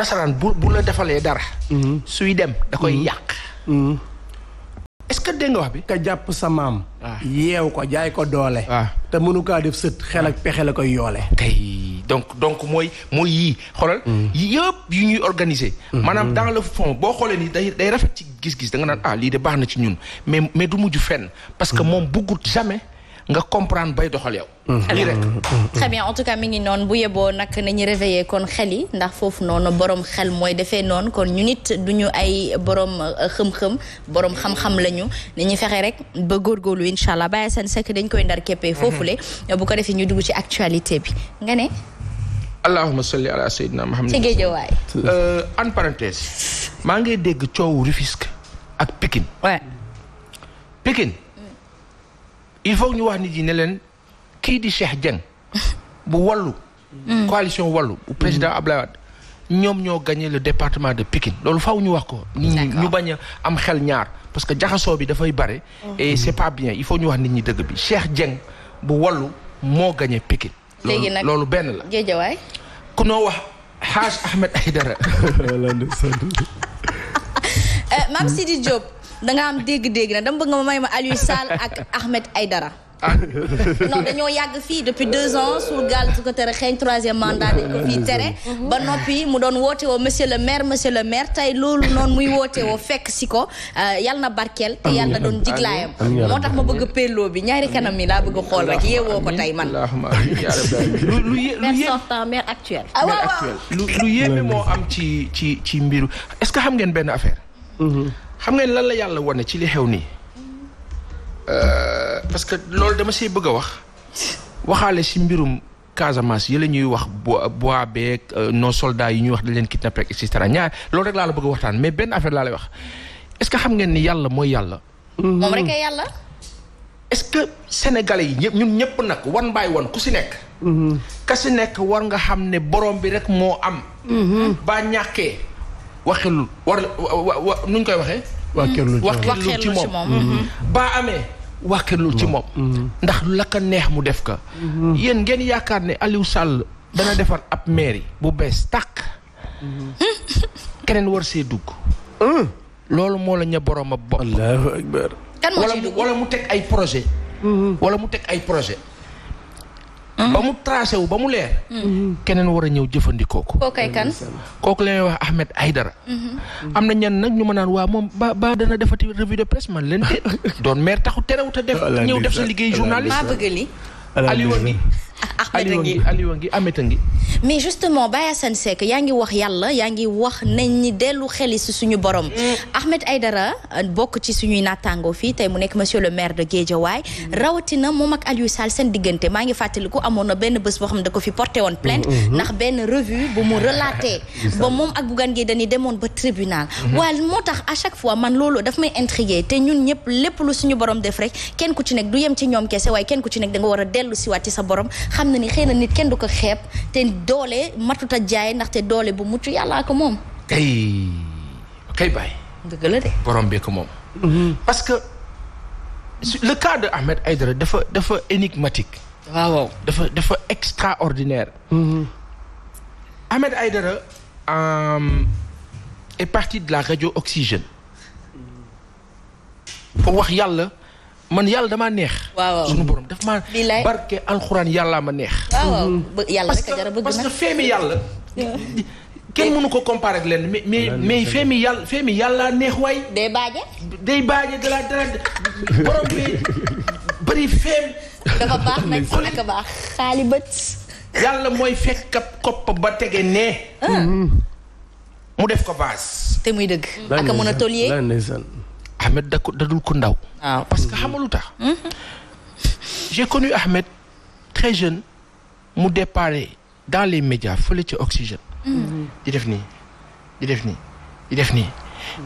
nasaraan bu la defalee dara. suy dem da koy yàq. est-ce que dégg nga wax bi. ka jàpp sa maam. yeew ko jaay ko doole. te mënu kaa def sët xel ak pexe la koy yoole. kay donc mooy yii xoolal. yëpp yu ñuy organiser. maanaam dans le fond boo xoolee ni day rafet ci gis-gis da nga naan lii de baax na ci ñun mais du mujj fenn parce que moom bëggut jamais nga comprendre bay doxal yow. lii rek. très bien en tout cas mi ngi noonu bu yeboo nag nañu réveiller kon xel yi ndax foofu noonu borom xel mooy defee noonu kon ñu nit duñu ay borom xëm-xëm borom xam-xam lañu ni ñu fexe rek ba góorgóorlu incha allah bàyyi seen sekk dañ koy ndar képpee foofule bu ko defee ñu dugg ci actualité bi nga ne. allahumma salli ala sayyidina Muhammad. ci géejawaay. en parenthèse. maa ngi dégg coowu Rufisque ak Pikine. Pikine. il faut ñu wax nit yi ne leen kii di Cheikh Dieng bu wallu coalition wallu bu président Abdoulaye Wade ñoom ñoo gagné le département de Pikine loolu faw ñu wax ko ñu bañ a am xel ñaar parce que jaxasoo bi dafay bare et c'est pas bien il faut ñu wax nit ñi dëgg bi Cheikh Dieng bu wallu moo gagné Pikine loolu benn la Géejawaay ku noo wax Hadj Ahmed Aïdara Mame Sidi Diop da nga am dégg-dégg na dama bëgg nga ma may ma Aliou Sall ak Ahmed Aïdara non dañoo yàgg fii depuis 2 ans suul gaal su ko tere xeeñ 3e mandat dañ ko fii tere ba noppi mu doon woote woo monsieur le maire tey loolu noonu muy woote woo fekk si ko yàlla na barkeel te yàlla na doon jiglaayam moo tax ma bëgg pelloo bi ñaari kanam mi laa bëgg a xool rek yeewoo ko tey man maire sortant maire actuel lu yéeme moo am ci mbiru est-ce que xam ngeen benn affaire xam ngeen lan la yàlla wane ci li xew nii parce que loolu dama siy bëgg a waxaale si mbirum Casamance yi la ñuy wax bois beeg nos soldats yi ñuy wax dañ leen kidnappé et cetera ñaar loolu rek laa la bëgg a waxtaan mais benn affaire laa lay wax est-ce que xam ngeen ni yàlla mooy yàlla. moom rek ay yàlla. est-ce que sénégalais yi ñun ñëpp nag one by one ku si nekk. ka si nekk war nga xam ne borom bi rek moo am. ba ñàkkee waxelul nuñ koy waxee. waxelul ci moom ba amee. wàkkilul ci moom ndax la ko neex mu def ka yéen ngeen yaakaar ne Aliou Sall dana defar ab mairie bu bees tàkk keneen war see dugg loolu moo la ña borom a bopp Allahu akbar wala mu teg ay projet ba mu tracé wu ba mu leer keneen war a ñëw jëfandikoo ko kooku kan kooku la ñuy wax Ahmed Aïdara am na ñenn nag ñu ma naan waa moom ba dana defati revue de presse man leen de doon maire taxu terewut a def ñëw def sa liggéey journaliste maa bëgg li Aliou a ngi Ameth a ngi mais justement Baye Assane Seck yaa ngi wax yàlla yaa ngi wax nañ ñi dellu xeli si suñu borom Ahmed Aïdara bokk ci suñuy naataango fii tey mu nekk monsieur le maire de Guédiawaye rawatina moom ak Aliou Sall seen diggante maa ngi fàttaliku amoon na benn bés boo xam ne da ko fi porté woon plainte ndax benn revue bu mu relaté ba moom ak Bougane Gueye Dany demoon ba tribunal waaye moo tax à chaque fois man loolu daf may intrigué te ñun ñëpp lépp lu suñu borom def rek kenn ku ci nekk du yem ci ñoom kese waaye kenn ku ci nekk da nga war a dellu siwaat ci sa borom xam na ni xëy na nit kenn du ko xeeb te doole matuta jaay ndaxte doole bu mucc yàllaa ko moom kay bàyyi dëgg la de borom bee ko moom parce que le cas de Ahmed Aïdara dafa énigmatique waaw dafa extraordinaire Ahmed Aïdara est parti de la radio Oxygène pour wax yàlla man yàlla damaa neex. waaw suñu borom daf maa. barke alxuraan yàllaa ma neex. waaw yàlla rek a jar a bëgg parce que feemi yàlla. kenn mënu ko comparer ak leen mais feemi yàllaa neex waay. day baaje dara borom bi bëri feem. dafa baax nag ak a baax xaali bët. yàlla mooy fekk kopp ba tege nee. mu def ko base. te muy dëgg. ak a mën a toliyee. Ahmed dadul ko ndaw. waaw parce que xamalu tax. j'ai connu Ahmed très jeune mu déparé dans les médias fële ci Oxygène. di def nii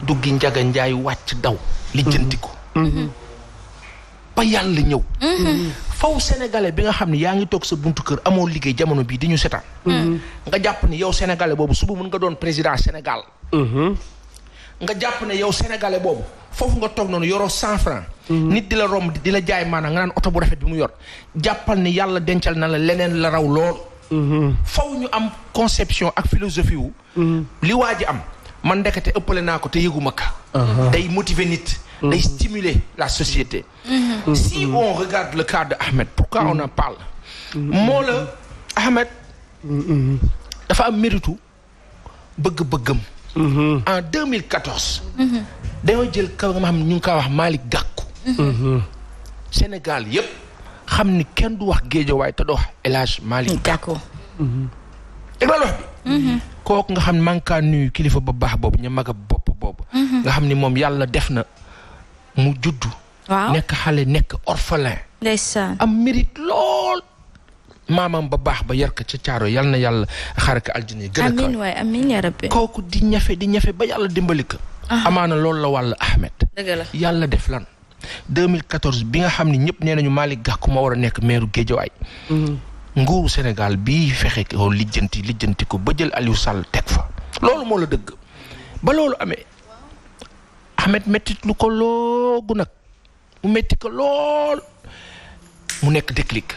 duggi Njaga Njaay wàcc daw. lijjanti ko. ba yàlla ñëw. faw sénégalais bi nga xam ne yaa ngi toog sa buntu kër amoo liggéey jamono bii di ñu setaan. nga jàpp ni yow sénégalais boobu suba mën nga doon président Sénégal. nga jàpp ne yow sénégalais boobu foofu nga toog noonu yoroo 100 francs nit di la romb di la jaay maanaam nga naan oto bu rafet bi mu yor jàppal ni yàlla dencal na la leneen la raw lool faw ñu am conception ak philosophie wu li waa ji am man ndekete ëppale naa ko te yëguma ka day motiver nit day stimuler la société si on regarde le cas de Ahmed pourquoi on en parle moo la Ahmed dafa am méritu bëgg-bëggam en 2014 dañoo jël kaw nga xam ne ñu ngi kaa wax Malick Gakou Sénégal yépp xam ni kenn du wax Guédiawaye te doo wax El Hadj Malick Gakou dégg la wax bi kooku nga xam ne maa ngi kaa nuyu kilifa ba baax boobu ñu mag a bopp boobu nga xam ni moom yàlla def na mu juddu nekk xale nekk orphelin ndeysaan am mérite lool maamam ba baax ba yar ko ca caaro yal na yàlla xare ko aljana yi gën a amiin waay amiin yaa rabbi kooku di ñafe ba yàlla dimbali ko amaana loolu la wàll Ahmed dëgg la yàlla def lan 2014 bi nga xam ne ñëpp nee nañu Malick Gakou ma war a nekk maire Guédiawaye nguuru Sénégal bii fexe ko lijjanti ko ba jël Aliou Sall teg fa loolu moo la dëgg ba loolu amee Ahmed mettit lu ko loogu nag mu metti ko lool mu nekk déclic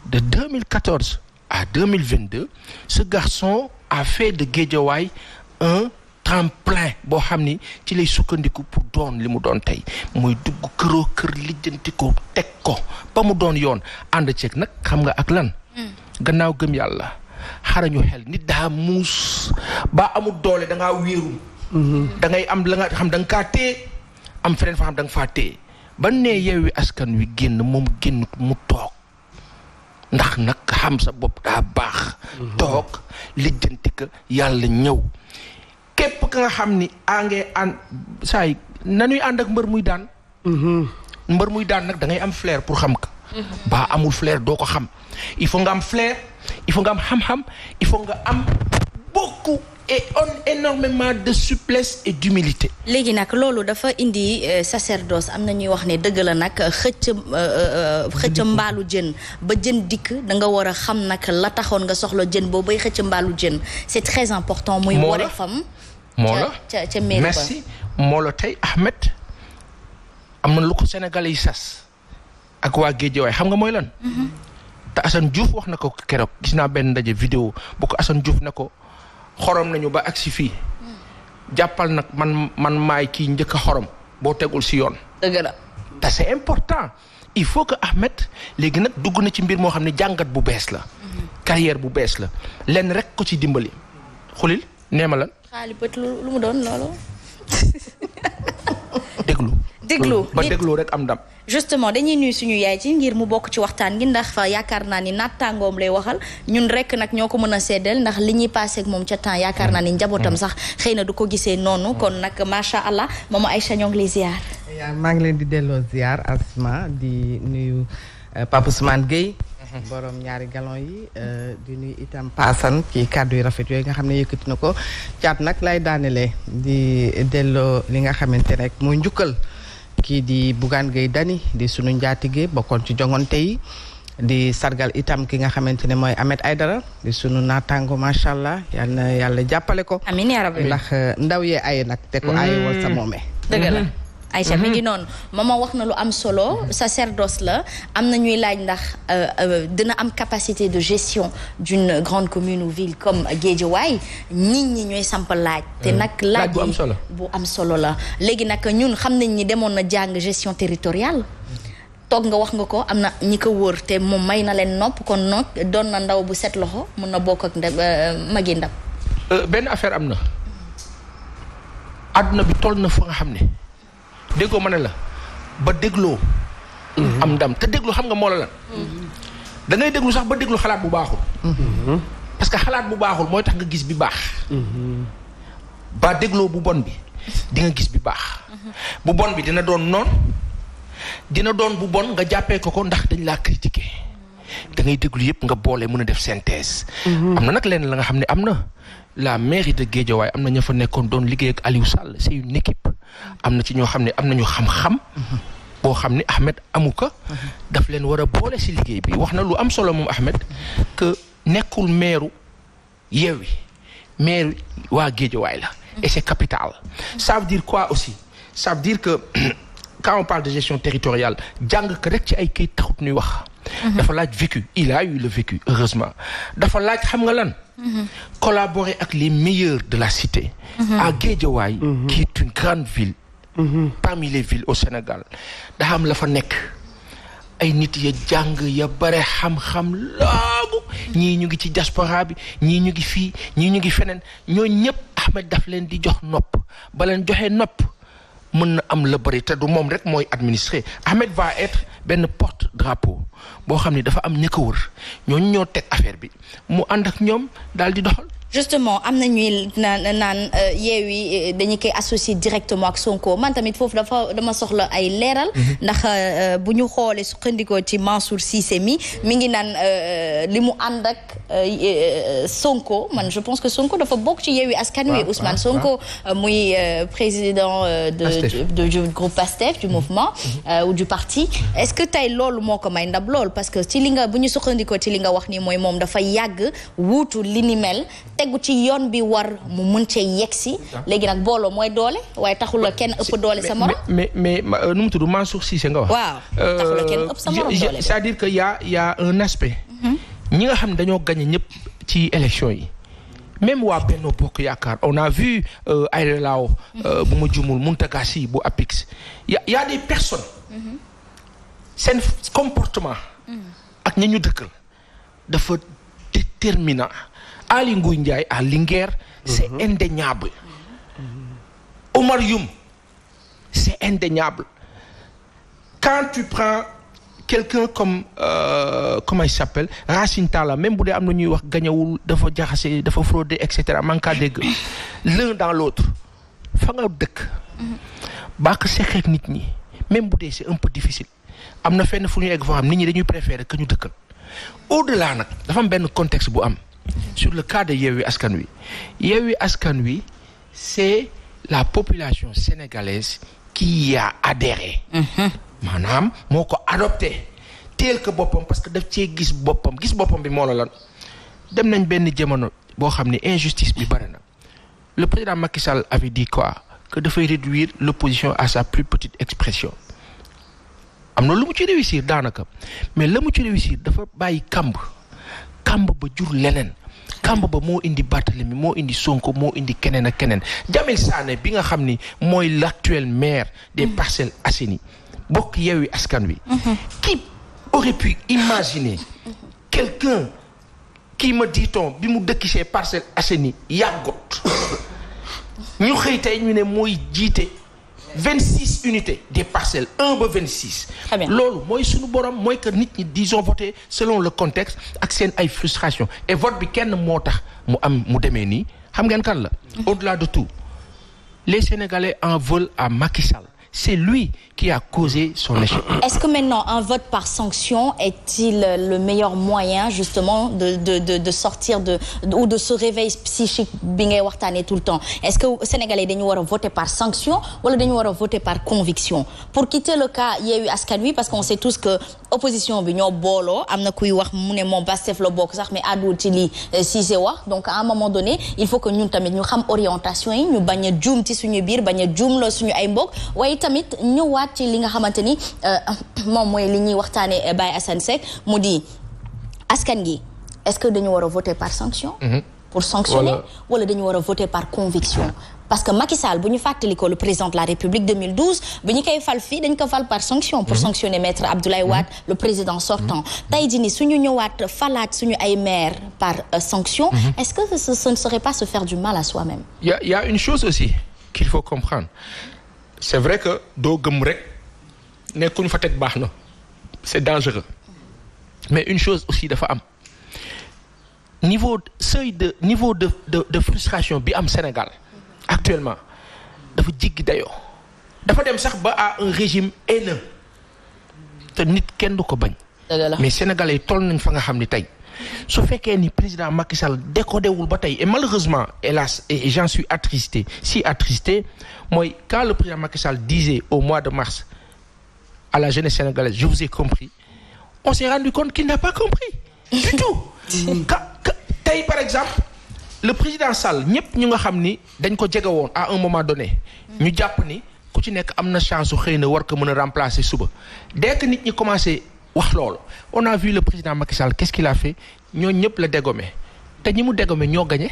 de 2014 à 2022 ce garçon a fait de Guédiawaye un tremplin boo xam ni ci lay sukkandiku pour doon li mu doon tey muy dugg këroo kër lijjanti ko teg ko ba mu doon yoon ànd ceeg nag xam nga ak lan gannaaw gëm yàlla xarañu xel nit daa muus ba amul doole da ngaa wéeru da ngay am la nga xam da nga kaa téye am feneen fa xam da nga faa téye ba nee Yewwi Askan Wi génn moom génnut mu toog ndax nag xam sa bopp daa baax toog lijjanti ko yàlla ñëw képp ka nga xam ni angee ànd saa yi nanuy ànd ak mbër muy daan mbër muy daan nag da ngay am flair pour xam ka baa amul flair doo ko xam il faut nga am flair il faut nga am xam-xam il faut nga am beaucoup et énormément de souplesse et d'humilité. léegi nag loolu dafa indi sacerdoce am na ñuy wax ne dëgg la nag xëcc mbaalu jën ba jën dikk da nga war a xam nag la taxoon nga soxla jën boobu bay xëcc mbaalu jën c'est très important. muy waree fam moo la ca mairie ba merci moo la tey Ahmed am na lu ko Sénégalais yi sas ak waa Guédiawaye xam nga mooy lan. te Assane Diouf wax na ko keroog gis naa benn ndaje vidéo bu ko Assane Diouf na ko. xorom nañu ba agsi fii jàppal nag man maay kii njëkk a xorom boo tegul si yoon. dëgg la te c'est important il faut que Ahmed léegi nag dugg na ci mbir moo xam ne jàngat bu bees la. carrière bu bees la lenn rek ko ci dimbali. xulil nee ma lan. xaalis bët lu mu doon loolu. déglu ba déglu rek am ndam. justement dañuy nuyu suñu yaay ci ngir mu bokk ci waxtaan gi ndax yaakaar naa ni nattaangoom lay waxal ñun rek nag ñoo ko mën a seddal ndax li ñuy passé ak moom ca temps yaakaar naa ni njabootam sax xëy na du ko gisee noonu kon nag macha allah Maman Aïcha ñoo ngi lay ziar. maa ngi leen di delloo ziar Asma di nuyu Papa Ousmane Gueye. borom ñaari galon yi di nuyu itam paasan ci kàddu yu rafet yooyu nga xam ne yëkkati na ko caat nag lay daanelee di delloo li nga xamante rek mooy njukkal. kii di Bougane Gueye Dany di sunu njaatige bokkoon ci jongante yi di sargal itam ki nga xamante ne mooy Ahmed Aidara di sunu naataango macha allah yal na yàlla jàppale ko. amiin yaa rabbi ndax ndaw yee ay nag te ko ay wal sa moome. dëgg la Aïcha mi ngi noonu maman wax na lu am solo sacerdoce la am na ñuy laaj ndax dina am capacité de gestion d'une grande commune ou ville comme Guédiawaye nit ñi ñooy samp laaj te nag laaj bu am solo la léegi nag ñun xam nañ ni demoon na jàng gestion territoriale toog nga wax nga ko am na ñi ko wóor te moom may na leen nopp kon nag doon na ndaw bu set loxo mun na bokk ak magi ndab benn affaire am na àdduna bi toll na fa nga xam ne déggoo ma ne la ba dégloo am ndam te déglu xam nga moo la lan da ngay déglu sax ba déglu xalaat bu baaxul parce que xalaat bu baaxul mooy tax nga gis bi baax ba dégloo bu bon bi di nga gis bi baax bu bon bi dina doon noon dina doon bu bon nga jàppee ko ndax dañ laa critiquer da ngay déglu yëpp nga boole mën a def synthèse am na nag lenn la nga xam ne am na la mairie de Guédiawaye am na ña fa nekkoon doon liggéey ak Aliou Sall c'est une équipe am na ci ñoo xam ne am nañu xam-xam boo xam ne Ahmed amu ko daf leen war a boole si liggéey bi wax na lu am solo moom Ahmed que nekkul maire Yewwi maire waa Guédiawaye la et c'est capital ça veut dire quoi aussi ça veut dire que quand on parle de gestion territoriale jàng ko rek ci ay kayit taxut ñuy wax. dafa laaj vécu il a eu le vécu heureusement dafa laaj xam nga lan. collaborer ak les meilleurs de la cité. à Guédiawaye. qui est une grande ville. parmi les villes au Sénégal daa am la fa nekk. ay nit ya jàng ya bare xam-xam laagu ñii ñu ngi ci diaspora bi ñii ñu ngi fii ñii ñu ngi feneen ñoo ñëpp Ahmed daf leen di jox nopp ba leen joxee nopp mën na am la bëri te du moom rek mooy administrer Ahmed va être benn porte drapeau boo xam ne dafa am ña ko wër ñooñu ñoo teg affaire bi mu ànd ak ñoom daal di doxal. justement am na ñuy naan Yewwi dañu koy associer directement ak Sonko man tamit foofu dama soxla ay leeral. ndax bu ñu xoolee sukkandikoo ci Mansour Cissé mi ngi naan li mu ànd ak Sonko man je pense que Sonko dafa bokk ci Yewwi Askan Wi. Ousmane Sonko muy président du groupe PASTEF du mouvement ou du parti est-ce que tey loolu moo ko may ndab lool parce que ci li nga bu ñu sukkandikoo ci li nga wax ni mooy moom dafa yàgg wuutu li ni mel. tegu ci yoon bi war mu mën cee yegsi léegi nag booloo mooy doole waaye taxul la kenn ëpp doole sa morom. mais nu mu tudd Mansour Cissé nga wax. waaw taxul la kenn ëpp sa morom doole. c'est-à-dire que y a un aspect. ñi nga xam ne dañoo gagné ñëpp ci élection yi. même waa Benno Bokk Yaakaar on a vu Aïda Lao bu ma jumul Mountaga Sy bu APIX y a des personnes. seen comportement. ak ña ñu dëkkal dafa déterminant. Ali Ngouille Ndiaye à Linguère c'est indéniable. Omar Youm c'est indéniable. Quand tu prends quelqu'un comme comment il s'appelle Racine Talla même bu dee am na ñuy wax gañawul dafa jaxase dafa fraudé et cetera man kaa dégg l'un dans l'autre fa nga dëkk. baa ko seqeek nit ñi même bu dee c'est un peu difficile am na fenn fu ñu egg foo xam nit ñi dañuy préférer que ñu dëkkal au-delà nag dafa am benn contexte bu am. Sur le cas de Yewwi Askan Wi Yewwi Askan Wi c'est la population sénégalaise qui y a adhéré. maanaam moo ko adopté teel ko boppam parce que daf cee gis boppam bi moo la lan dem nañ benn jamono boo xam ne injustice bi bari na le président Macky Sall avait dit quoi que dafay réduire l'opposition à sa plus petite expression am na lu mu ci réussir daanaka mais la mu ci réussir dafa bàyyi kamb ba jur leneen kamb ba moo indi Barthélemy moo indi Sonko moo indi keneen ak keneen Jamil Sané bi nga xam ni mooy l'actuel maire des Parcelles Assainies bokk Yewwi Askan Wi. Qui aurait pu imaginer quelqu'un qui me dit-on bi mu dëkk chez Parcelles Assainies yàggut ñu xëy tey ñu ne mooy jiite 26 unités des parcelles 1 ba 26. Très bien. Loolu mooy suñu borom mooy que nit ñi disons voter selon le contexte ak seen ay frustration et vote bi kenn moo tax mu demee nii xam ngeen kan la. Au-delà de tout les Sénégalais en veulent à Macky Sall. C'est lui qui a causé son échec. Est-ce que maintenant un vote par sanction est-il le meilleur moyen justement de sortir ou de ce réveil psychique bi ngay waxtaanee tout le temps est-ce que Sénégalais dañu war a voter par sanction wala dañu war a voter par conviction pour quitter le cas Yewwi Askan Wi parce qu'on sait tous que opposition bi ñoo booloo am na kuy wax mu ne moom Pastef la bokk sax mais àddul ci lii Cissé wax donc à un moment donné il faut que ñun tamit ñu xam orientation yi ñu bañ a juum ci suñu biir bañ a juum la suñu ay mbokk waaye tamit ñëwaat ci li nga xamante ni moom mooy li ñuy waxtaanee Baye Assane Seck mu di askan gi est-ce que dañu war a voter par sanction. Pour sanctionner wala dañu war a voter par conviction. Parce que Macky Sall bu ñu fàttali ko le président de la République 2012 bi ñu koy fal fii dañ ko fal par sanction. Pour sanctionner maître Abdoulaye Wade le président sortant. tey jii nii suñu ñëwaat falaat suñu ay maire par sanction. Est-ce que ce ne serait pas se faire du mal à soi-même. Il y a une chose aussi qu'il faut comprendre. C'est vrai que doo gëm rek nekkuñu fa teg baax na c'est dangereux mais une chose aussi dafa am niveau de frustration bi am Sénégal actuellement dafa jéggi dayoo dafa dem sax ba à un régime haineux te nit kenn du ko bañ mais Sénégalais yi toll nañ fa nga xam ni tey su fekkee ni président Macky Sall décodé wul ba tey et malheureusement hélas et j'en suis attristé mooy quand le président Macky Sall disait au mois de mars à la jeunesse sénégalaise je vous ai compris on s'est rendu compte qu'il n'a pas compris du tout tey par exemple le président Sall ñëpp ñu nga xam ni dañ ko jege woon à un moment donné ñu jàpp ni ku ci nekk am na chance su xëy na war ko mën a remplacer suba dès que nit ñi commencé wax loolu on a vu le président Macky Sall qu'est-ce qu'il a fait ñooñu ñëpp la dégommé te ñi mu dégommé ñoo gagné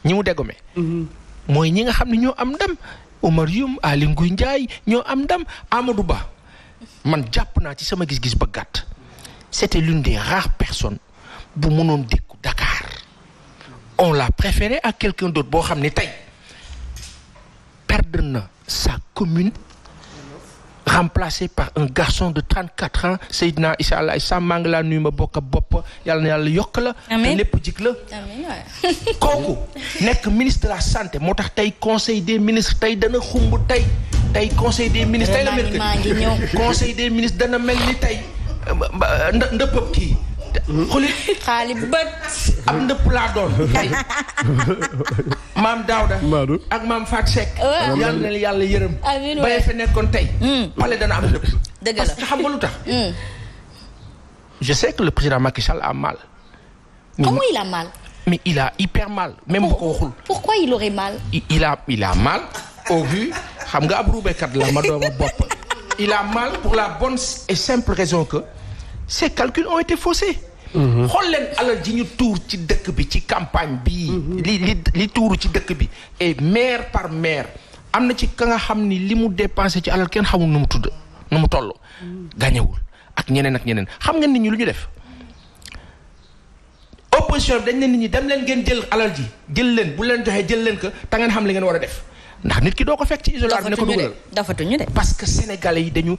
ñi mu dégommé. mooy ñi nga xam ne ñoo am ndam Oumar Youm Aly Ngouille Ndiaye ñoo am ndam Amadou Ba man jàpp naa ci sama gis-gis ba gàtt c'était l'une des rares personnes bu mënoon dékku Dakar on l'a préféré à quelqu'un d'autre boo xam ne tey perdre na sa commune remplacé par un garçon de 34 ans Seydina Issa Laye Sam maa ngi laa nuyu ma bokk bopp yàlla na yàlla yokk la. amiin te lépp jik la. kooku nekk ministre de la santé moo tax tey conseil des ministres tey dana xumb tey conseil des ministres tey la mercredi conseil des ministres dana mel ni tey ndëppëb kii. xaali bët. ab ndëpp laa doon tey maam Daouda ak maam Fatou Seck yàlla na yàlla yërëm baye fa nekkoon tey pale dana am ndëpp dëgg la parce que xam nga lu tax je sais que le président Macky Sall a mal comment il a mal mais il a hyper mal même bu ko waxul pourquoi il aurait mal il a mal au vu xam nga ab ruubekat la ma dooma bopp il a mal pour la bonne et simple raison que ces calculs ont été faussés. xool leen alal ji ñu tuur ci dëkk bi ci campagne bii. li tuuru ci dëkk bi. et maire par maire am na ci ka nga xam ni li mu dépensé ci alal kenn xamul nu mu tudd nu mu toll. gañewul ak ñeneen xam nga nit ñi lu ñu def. opposition bi dañ ne nit ñi dem leen ngeen jël alal ji jël leen bu leen joxee jël leen ko te ngeen xam li ngeen war a def. ndax nit ki doo ko fekk ci isoloir bi ne ko dugalal dafatuñu de parce que sénégalais yi dañu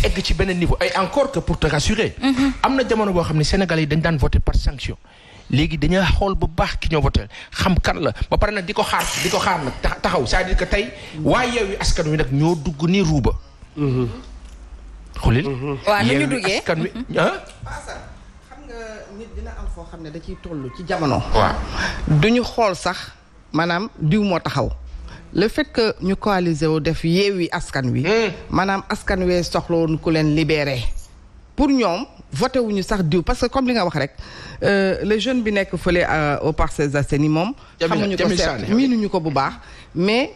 egg ci beneen niveau et encore que pour te rassurer am na jamono boo xam ne sénégalais yi dañ daan voter par sanction léegi dañu xool bu baax ki ñoo voter xam kan la ba pare nag di ko xaar nag taxaw c'est-à-dire que tey waa Yewwi Askan Wi nag ñoo dugg ni ruuba xulil waaw nu ñu duggee askan wi xam nga nit dina am foo xam ne da ciy toll ci jamono waaw duñu xool sax maanaam diw moo taxaw le fait que ñu coaliser wu def Yewwi Askan Wi maanaam askan wee soxla woon ku leen libéré pour ñoom voté wuñu sax diw parce que comme li nga wax rek le jeune bi nekk fële au Parcelles Assainies moom xamuñu ko seet miinuñu ko bu baax mais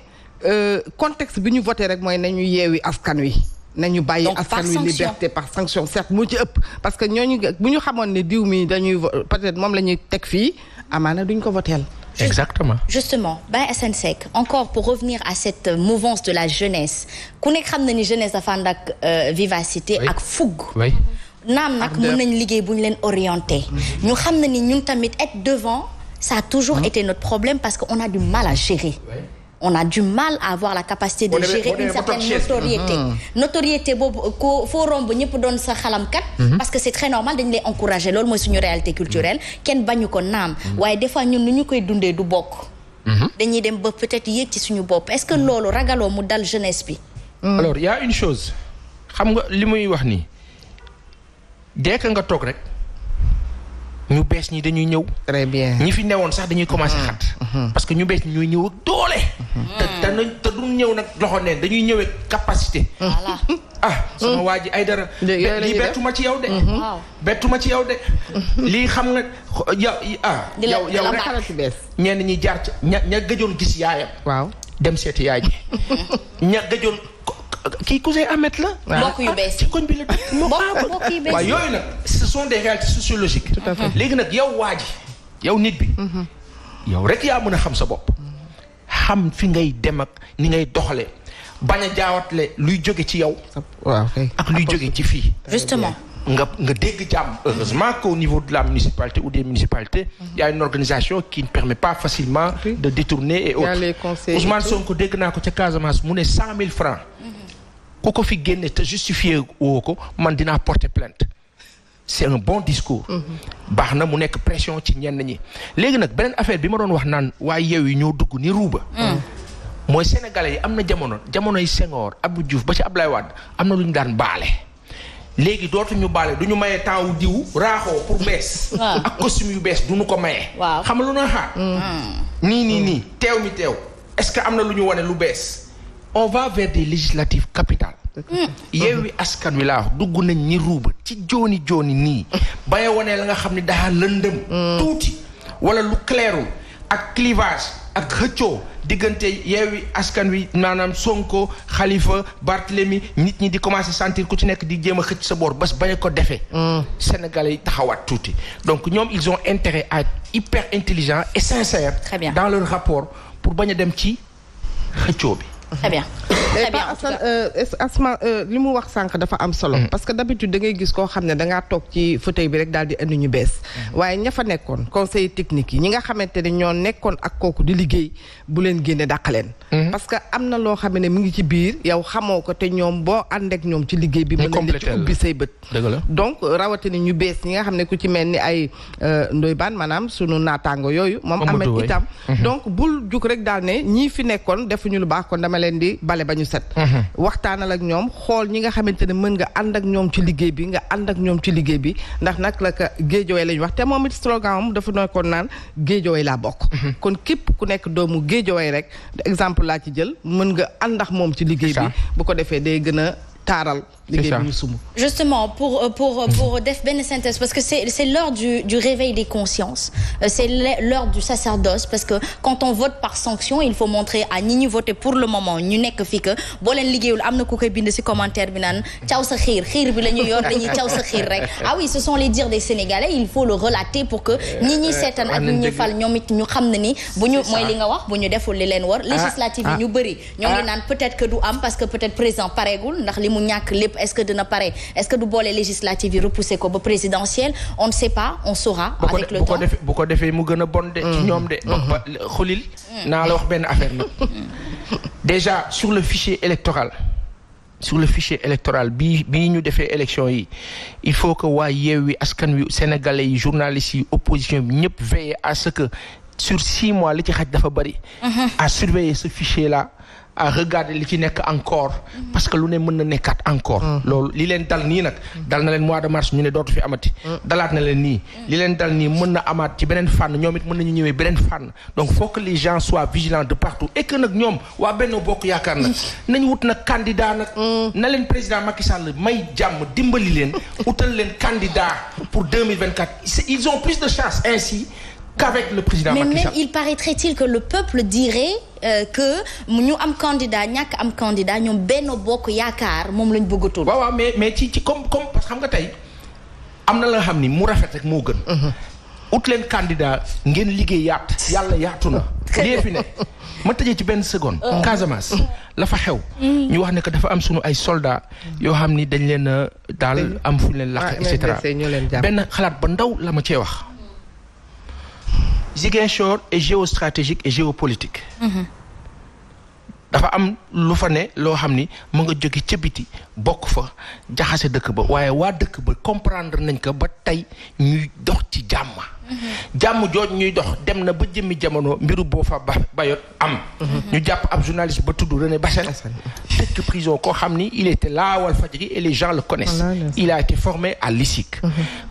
contexte bi ñu voté rek mooy nañu Yewwi Askan Wi nañu bàyyi askan wi liberté par sanction certes moo ci ëpp parce que ñooñu bu ñu xamoon ne diw mi dañuy peut-être moom la ñuy teg fii amaana duñ ko voteel. Exactement. Justement, Baye Assane Seck, encore pour revenir à cette mouvance de la jeunesse ku nekk xam na ni jeunesse dafa ànd ak vivacité ak fougue. Oui. naam nag mën nañ liggéey bu ñu leen orienté. ñu xam na ni ñun tamit être devant ça a toujours été notre problème parce que on a du mal à gérer. Oui. On a du mal à avoir la capacité de gérer une certaine notoriété. Notoriété boobu ko foo romb ñëpp doon sa xalamkat. parce que c'est très normal dañu lay encourager loolu mooy suñu réalité culturelle kenn bañu ko naam. waaye des fois ñun nu ñu koy dundee du bokk. dañuy dem ba peut-être yéeg ci suñu bopp est-ce que loolu ragaloo mu dal jeunesse bi. alors il y a une chose xam nga li muy wax nii dès que nga toog rek. ñu bees ñi dañuy ñëw. très bien ñi fi newoon sax dañuy commencer xat. parce que ñu bees ñi ñooy ñëw ak doole. te duñ ñëw nag loxo neen dañuy ñëwee capacité. voilà sama waa ji ay dara. lii bettuma ci yow de. bettuma ci yow de. lii xam nga yow rek ñenn ñi jaar ci ña gëjoon gis yaayam. waaw dem seeti yaay ji. ña gëjoon kii cousin Ahmed la. mbokk yu bees ci koñ bi la dëkk. mbokk yu bees waaw yooyu nag ce sont des réalités sociologiques. tout à fait léegi nag yow waa ji yow nit bi. yow rek yaa mën a xam sa bopp. xam fi ngay dem ak ni ngay doxalee bañ a jaawatle luy jóge ci yow. waaw ak luy jóge ci fii. justement. nga dégg jàmm. heureusement qu'au niveau de la municipalité ou des municipalités. il y a une organisation qui ne permet pas facilement de détourner et autres. Ousmane Sonko dégg naa ko ca Casamance mu ne 100 000 francs. ku ko fi génne te justifié woo ko man dinaa porter plainte. c'est un bon discours. baax na mu nekk pression ci ñenn ñi. léegi nag beneen affaire bi ma doon wax naan waaye yow yi ñoo dugg ni ruuba. mooy sénégalais yi am na jamonoy Senghor Abdou Diouf ba ci Abdoulaye Wade am na lu ñu daan baale. léegi dootuñu baale du ñu maye temps wu diw raaxoo pour bees. ak costume yu bees du ñu ko maye. waaw xam nga lu na xaar. nii teew mi teew est-ce que am na lu ñu wane lu bees. on va vers des législatives capitales. Yewwi Askan Wi laa wax dugg nañ ñi ruuba ci jooni nii. baya wane la nga xam ne daa lëndëm. tuuti wala lu clairul ak clivage ak xëccoo diggante Yewwi Askan Wi maanaam Sonko Khalifa Barthélemy nit ñi di commencer sentir ku ci nekk di jéem a xëcc sa boor bés bañ ko defee. Sénégalais yi taxawaat tuuti donc ñoom ils ont intérêt à être hyper intelligents et sincères. Très bien. Dans leur rapport pour bañ a dem ci xëccoo bi. Très bien. Très bien. Asma li mu wax sànq dafa am solo. parce que d'habitude da ngay gis koo xam ne dangaa toog ci fauteuil bi rek daal di indi ñu bees. waaye ña fa nekkoon conseil technique yi ñi nga xamante ne ñoo nekkoon ak kooku di liggéey bu leen génne dàq leen. parce que am na loo xam ne mu ngi ci biir yow xamoo ko te ñoom boo ànd ak ñoom ci liggéey bi. mën nañ la ci ubbi say bët. dëgg la donc rawatina ñu bees ñi nga xam ne ku ci mel ni ay Ndoye Bane maanaam sunu naataango yooyu. moom amet itam. donc bul jug rek daal ne ñii fi nekkoon defuñu lu baax kon dama leen di bale ba ñu set. waxtaanal ak ñoom xool ñi nga xamante ne mën nga ànd ak ñoom ci liggéey bi nga ànd ak ñoom ci liggéey bi ndax nag la ka géejooy lañ wax te moom it slogan am dafa nekkoon naan géejooy laa bokk. kon képp ku nekk doomu géejooy rek exemple laa ci jël mën nga ànd ak moom ci liggéey bi bu ko defee day gën a taaral liggéey bi ñu sumb. Justement pour def benn synthèse parce que c'est l'heure du réveil des consciences c'est l'heure du sacerdoce parce que quand on vote par sanction il faut montrer à ñi ñu voter pour le moment ñu nekk fi que boo leen liggéeyul am na ku koy bind ci commentaire bi naan caw sa xiir bi la ñuy yor dañuy caw sa xiir rek ah oui ce sont les dires des Sénégalais il faut le relater pour que ñi ñi seetaan ak ñi ñi fal ñoom it ñu xam ne ni bu ñu mooy li nga wax bu ñu deful li leen war législative yi ñu bëri ñoo ngi naan peut-être que du am parce que peut-être président pareegul ndax li mu ñàkk lépp est-ce que dina pare est-ce que du boole législative yi repousser ko ba présidentielle on ne sait pas on saura avec le temps bu ko defee mu gën a bon de ci ñoom de ba xulil naa la wax benn affaire nag déjà sur le fichier électoral bii ñu defee élection yi il faut que waa Yewwi Askan Wi sénégalais yi journalistes yi opposition bi ñëpp veiller à ce que sur 6 mois li ci xaj dafa bari à surveiller ce fichier là à regarder li ci nekk encore parce que lu ne mën na nekkaat encore loolu li leen dal nii nag dal na leen mois de mars ñu ne dootu fi amati dalaat na leen nii li leen dal nii mën na amaat ci beneen fànn ñoom it mën nañu ñëwee beneen fànn donc faut que les gens soient vigilants de partout et que nag ñoom waa Benno Bokk Yaakaar nag nañ wut nag candidat nag na leen président Macky Sall may jàmm dimbali leen utal leen candidat pour 2024 ils ont plus de chance ainsi qu'avec le président Macky Sall. Mais même il paraîtrait-il que le peuple dirait que ñu am candidat ñàkk am candidat ñoom Benno Bokk Yaakaar moom lañ bëggatul. waaw mais ci comme parce que xam nga tey am na la xam ni mu rafet rek moo gën. ut leen candidat ngeen liggéey yàlla yaatu na. lii fi ne ma tëjee ci benn seconde. Casamance la fa xew. ñu wax ne que dafa am sunu ay soldats yoo xam ni dañ leen a daal am fu ñu leen lakk et cetera benn xalaat ba ndaw la ma cee wax. Ziguinchor est géostratégique et géopolitique. dafa am lu fa ne loo xam ni mu nga jóge ca biti bokk fa jaxase dëkk ba waaye waa dëkk ba comprendre nañ ko ba tey ñuy dox ci jàmm. jàmm jooj ñuy dox dem na ba jëmmi jamono mbiru boo fa bayot am. ñu jàpp ab journaliste ba tudd René Bassène. tëj prison koo xam ni il était là Walfadjri et les gens le connaissent. il a été formé à l'ISIC.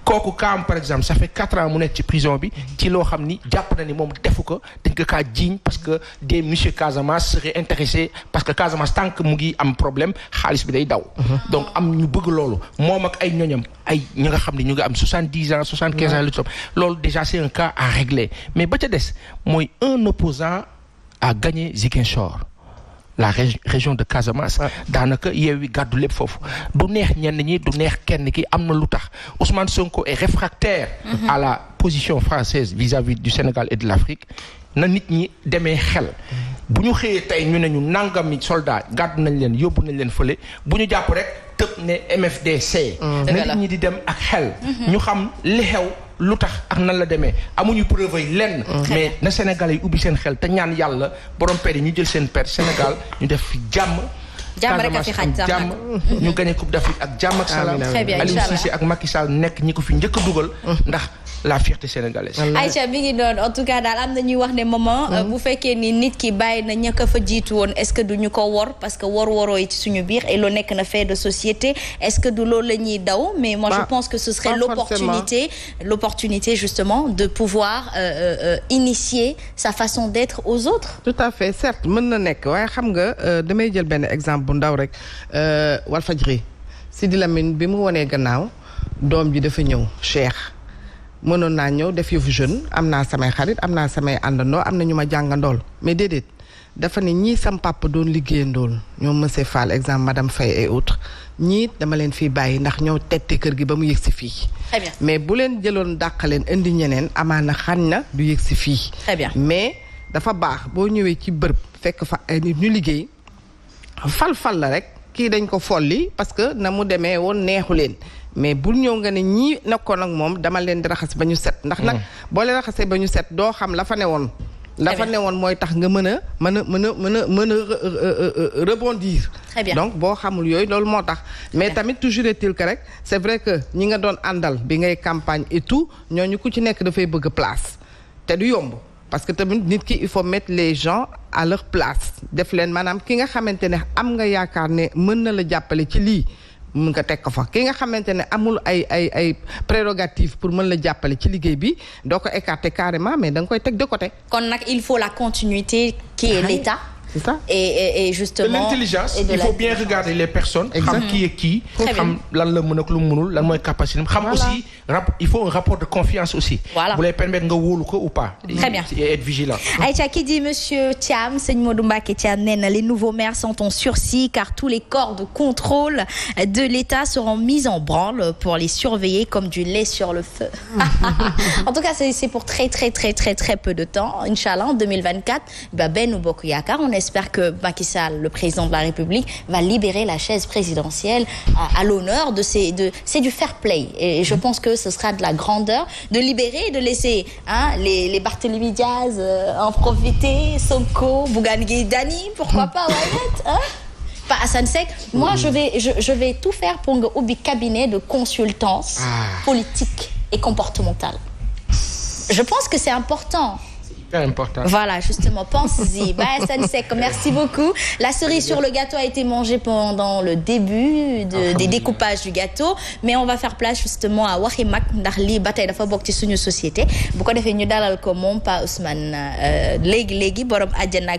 kooku kaam par exemple ça fait 4 ans mu nekk ci prison bi ci loo xam ni jàpp na ni moom defu ko dañ ko kaa jiiñ parce que des monsieur Casamance serait intéressé parce que Casamance tant que mu ngi am problème xaalis bi day daw. donc am ñu bëgg loolu moom ak ay ñoñam ay ñi nga xam ne ñu ngi am 70 ans 75 ans lu topp loolu déjà c'est un cas à régler mais ba ca des mooy un opposant a gagné Ziguinchor la région de Casamance daanaka Yewwi gàddu lépp foofu du neex ñenn ñi du neex kenn ki am na lu tax Ousmane Sonko est réfractaire à la position française vis-à-vis du Sénégal et de l'Afrique na nit ñi demee xel bu ñu xëyee tey ñu ne ñu nangami soldat gàddu nañ leen yóbbu nañ leen fële bu ñu jàpp rek tëb ne MFDC na nit ñi di dem ak xel ñu xam li xew lu tax ak nan la demee amuñu preuve yi lenn mais na Sénégalais yi ubbi seen xel te ñaan yàlla borom per yi ñu jël seen per Sénégal ñu def fi jàmm rek a fi xaj sax jàmm ñu gagné coupe d'Afrique ak jàmm ak salaam Aliou Cissé ak Macky Sall nekk ñi ko fi njëkk a dugal ndax la fierté sénégalaise. Aïcha mi ngi doon en tout cas daal am na ñuy wax ne maman bu fekkee ni nit ki bàyyi na ña ko fa jiitu woon est-ce que du ñu ko wor parce que wor-woroo yi ci suñu biir et loolu nekk na fait de société est-ce que du loolu la ñuy daw mais moi je pense que ce serait l'opportunité justement de pouvoir initier sa façon d'être aux autres. tout à fait certes mën na nekk waaye xam nga damay jël benn exemple bu ndaw rek Walfadjri Sidi Lamine bi mu wonee gannaaw doom ji dafa ñëw Cheikh mënoon naa ñëw def yëfu jeune am naa samay xarit am naa samay àndandoo am na ñu ma jàngandool mais déedéet dafa ne ñii sam papa doon liggéeyandool ñoom monsieur Fall exemple madame Faye et autres ñii dama leen fii bàyyi ndax ñoo tette kër gi ba mu yëg si fii. Très bien. mais bu leen jëloon dàq leen indi ñeneen amaana xañ na du yëg si fii. Très bien. mais dafa baax boo ñëwee ci bërëb fekk fa ay nit ñu liggéey fal la rek kii dañ ko folli parce que na mu demee woon neexu leen mais bul ñëw nga ne ñii nekkoon ak moom dama leen di raxas ba ñu set. ndax nag boo leen raxasee ba ñu set doo xam la fa ne woon. dafa ne woon mooy tax nga mën a rebondir. Très bien. donc boo xamul yooyu loolu moo tax mais tamit toujours est-il que rek c'est vrai que ñi nga doon àndal bi ngay campagne et tout ñooñu ku ci nekk dafay bëgg place te du yomb parce que tamit nit ki il faut mettre les gens à leur place def leen maanaam ki nga xamante ne am nga yaakaar ne mën na la jàppale ci lii mun nga teg ko fa ki nga xamante ne amul ay prérogatives pour mën la jàppale ci liggéey bi doo ko écarter carrément mais da nga koy teg de côté. kon nag il faut la continuité qui est l'État. C'est ça. Et justement. De l'intelligence, il faut bien regarder les personnes. Xam qui est qui. Xam lan la mën ak lu mënul lan mooy capacité. Xam aussi il faut un rapport de confiance aussi. Voilà. Vous les permettre nga wóolu ko ou pas. Très bien. Et être vigilant. Aïcha qui dit monsieur Thiam, sëñ Modou Mbacké Thiam nee na les nouveaux maires sont en sursis car tous les corps de contrôle de l'État seront mis en branle pour les surveiller comme du lait sur le feu. En tout cas, c'est pour très peu de temps. Inch'Allah, en 2024, Benno Bokk Yaakaar, on espère que Macky Sall, le président de la République, va libérer la chaise présidentielle à l'honneur c'est du fair play. Et je pense que ce sera de la grandeur de libérer et de laisser les Barthélémy Diaz en profiter, Sonko, Bougane Gueye Dany, pourquoi pas, pas Assane Seck. Moi, je vais tout faire pour nga ubbi cabinet de consultance politique et comportementale. Je pense que c'est important. Important. Voilà, justement, pense-y. Assane Seck, merci beaucoup. La cerise sur le gâteau a été mangée pendant le début des découpages du gâteau, mais on va faire place justement à waxi mag ndax lii ba tey dafa bokk ci suñu société bu ko defee ñu dalal ko moom Pa Ousmane léegi borom àjjana